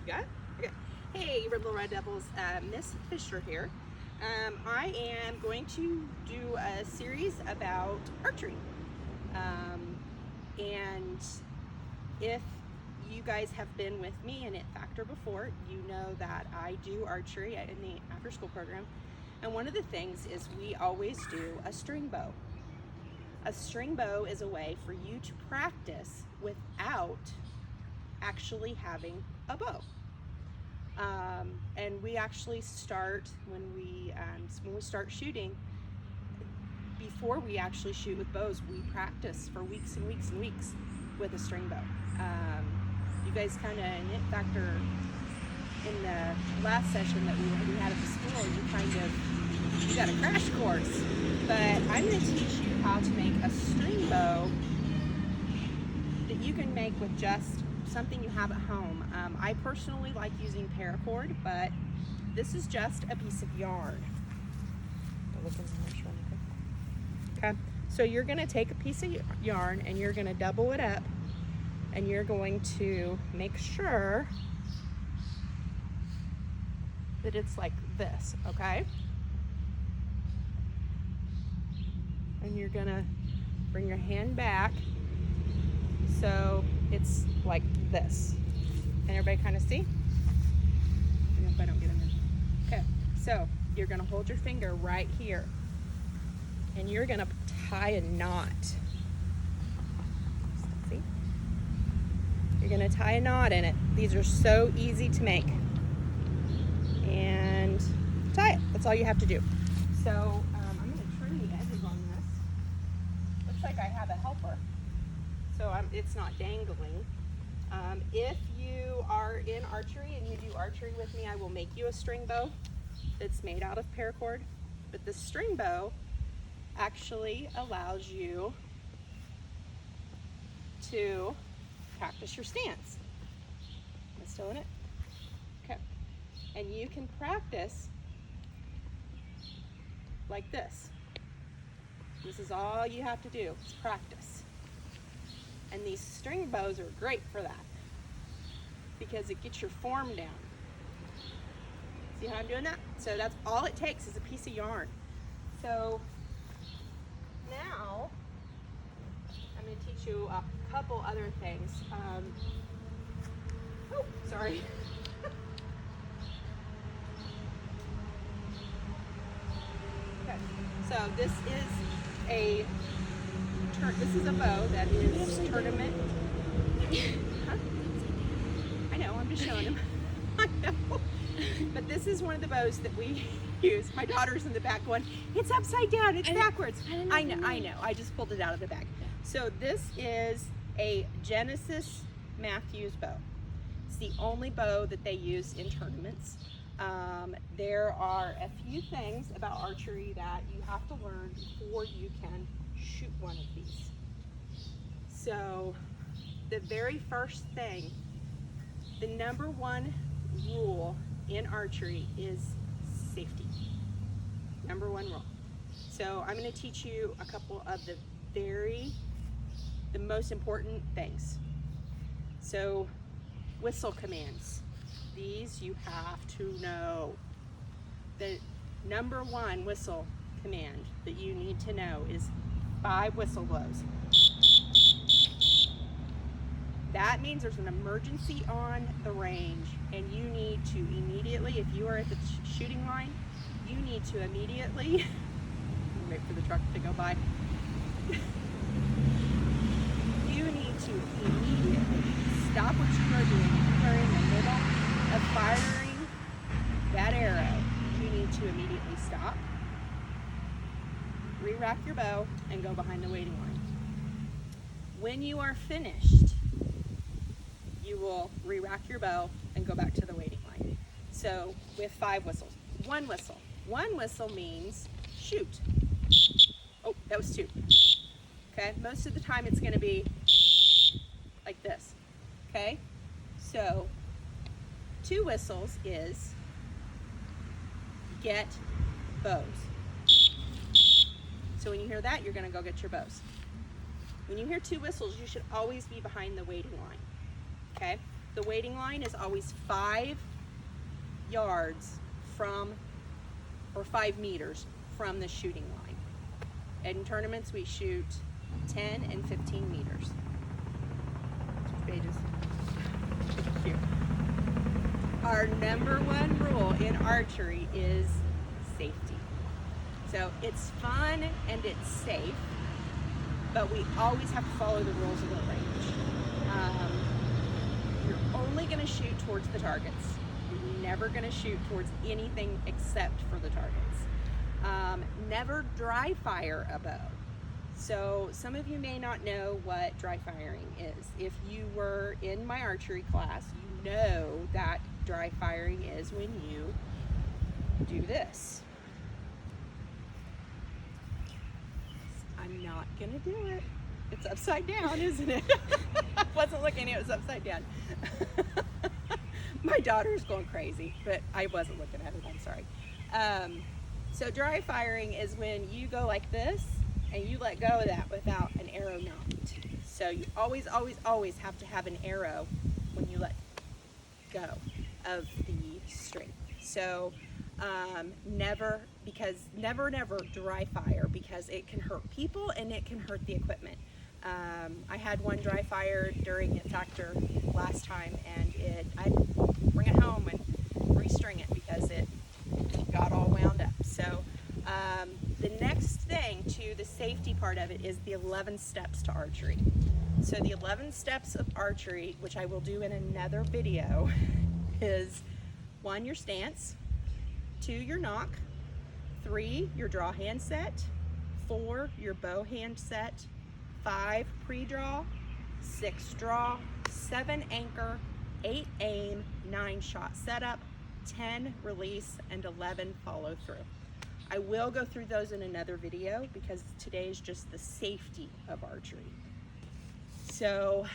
You got it? Okay. Hey, Little Red Devils, Miss Fisher here. I am going to do a series about archery. And if you guys have been with me in It Factor before, you know that I do archery in the after school program. And one of the things is we always do a string bow. A string bow is a way for you to practice without actually having a bow. And we actually start when we start shooting. Before we actually shoot with bows, we practice for weeks and weeks and weeks with a string bow. You guys kind of in It Factor in the last session that we had at the school, you got a crash course. But I'm going to teach you how to make a string bow that you can make with just something you have at home. I personally like using paracord, but this is just a piece of yarn. Okay, so you're going to take a piece of yarn and you're going to double it up, and you're going to make sure that it's like this, okay? And you're going to bring your hand back so it's like this. Can everybody kind of see? I hope I don't get them in. Okay, so you're going to hold your finger right here and you're going to tie a knot. See? You're going to tie a knot in it. These are so easy to make. And tie it. That's all you have to do. So I'm going to trim the edges on this. Looks like I have a helper, so it's not dangling. If you are in archery and you do archery with me, I will make you a string bow that's made out of paracord. But the string bow actually allows you to practice your stance. Am I still in it? Okay. And you can practice like this. This is all you have to do, is practice. And these string bows are great for that because it gets your form down. See how I'm doing that? So that's all it takes is a piece of yarn. So now I'm going to teach you a couple other things. Oh, sorry. Okay, so this is a bow that is tournament. Huh? I know, I'm just showing them. I know. But this is one of the bows that we use. My daughter's in the back going, it's upside down, it's backwards. I know. I just pulled it out of the bag. So this is a Genesis Matthews bow. It's the only bow that they use in tournaments. There are a few things about archery that you have to learn before you can shoot one of these. So the very first thing, the number one rule in archery is safety. Number one rule. So I'm going to teach you a couple of the most important things. So whistle commands. These you have to know. The number one whistle command that you need to know is 5 whistle blows. That means there's an emergency on the range and you need to immediately, if you are at the shooting line, you need to immediately, wait for the truck to go by. You need to immediately stop what you are doing. If you are in the middle of firing that arrow, you need to immediately stop, re-rack your bow, and go behind the waiting line. When you are finished, you will re-rack your bow and go back to the waiting line. So with 5 whistles. One whistle means shoot. Oh, that was 2. Okay, most of the time it's going to be like this. Okay, so 2 whistles is get bows. So when you hear that, you're going to go get your bows. When you hear 2 whistles, you should always be behind the waiting line. Okay? The waiting line is always 5 yards from, or 5 meters from the shooting line. In tournaments, we shoot 10 and 15 meters. Pages. Cute. Our number 1 rule in archery is safety. So it's fun and it's safe, but we always have to follow the rules of the range. You're only going to shoot towards the targets. You're never going to shoot towards anything except for the targets. Never dry fire a bow. So some of you may not know what dry firing is. If you were in my archery class, you know that dry firing is when you do this. I'm not gonna do it. It's upside down, isn't it? I wasn't looking, it was upside down. My daughter's going crazy, but I wasn't looking at it, I'm sorry. So dry firing is when you go like this and you let go of that without an arrow knocked. So you always, always, always have to have an arrow when you let go of the string. So never dry fire, because it can hurt people and it can hurt the equipment. I had one dry fire during a factor last time, and I'd bring it home and restring it because it got all wound up. So the next thing to the safety part of it is the 11 steps to archery. So the 11 steps of archery, which I will do in another video, is 1, your stance, 2, your knock, 3, your draw hand set, 4, your bow hand set, 5, pre-draw, 6, draw, 7, anchor, 8, aim, 9, shot setup, 10, release, and 11, follow through. I will go through those in another video because today is just the safety of archery. So,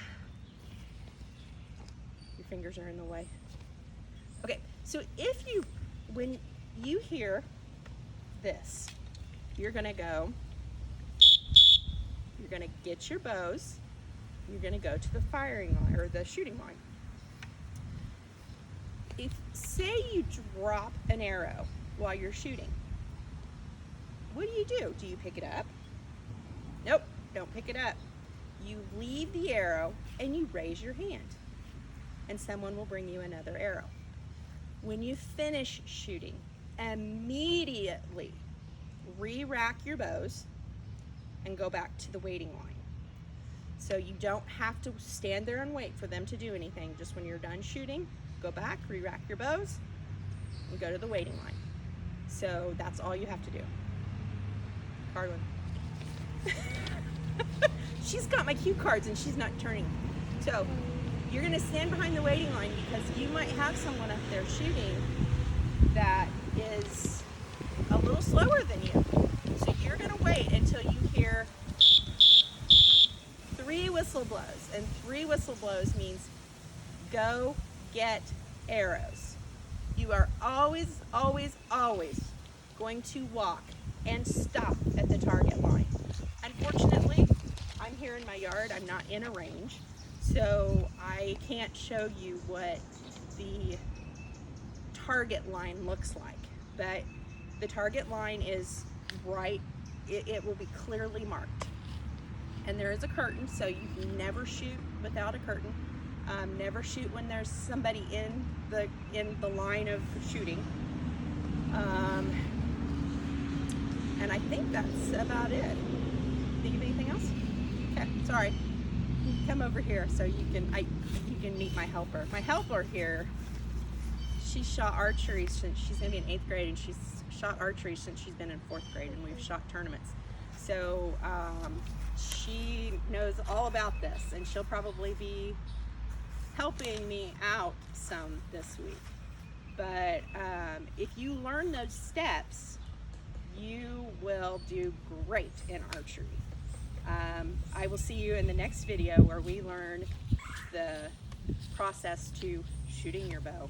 your fingers are in the way. Okay, so when you hear this, you're gonna get your bows, you're gonna go to the firing line, or the shooting line. Say you drop an arrow while you're shooting, what do? Do you pick it up? Nope, don't pick it up. You leave the arrow and you raise your hand, and someone will bring you another arrow. When you finish shooting, immediately re-rack your bows and go back to the waiting line. So you don't have to stand there and wait for them to do anything. Just when you're done shooting, go back, re-rack your bows, and go to the waiting line. So that's all you have to do. Carlin. She's got my cue cards and she's not turning. So you're gonna stand behind the waiting line because you might have someone up there shooting that is a little slower than you. So you're gonna wait until you hear 3 whistle blows, and 3 whistle blows means go get arrows. You are always, always, always going to walk and stop at the target line. Unfortunately, I'm here in my yard, I'm not in a range, so I can't show you what the target line looks like, but the target line is right, it will be clearly marked. And there is a curtain, so you can never shoot without a curtain. Never shoot when there's somebody in the line of shooting. And I think that's about it. Think of anything else? Okay, sorry. Come over here so you can meet my helper. My helper here, she shot archery since she's gonna be in 8th grade, and she's shot archery since she's been in 4th grade, and we've shot tournaments. So she knows all about this, and she'll probably be helping me out some this week. But if you learn those steps, you will do great in archery. I will see you in the next video where we learn the process to shooting your bow.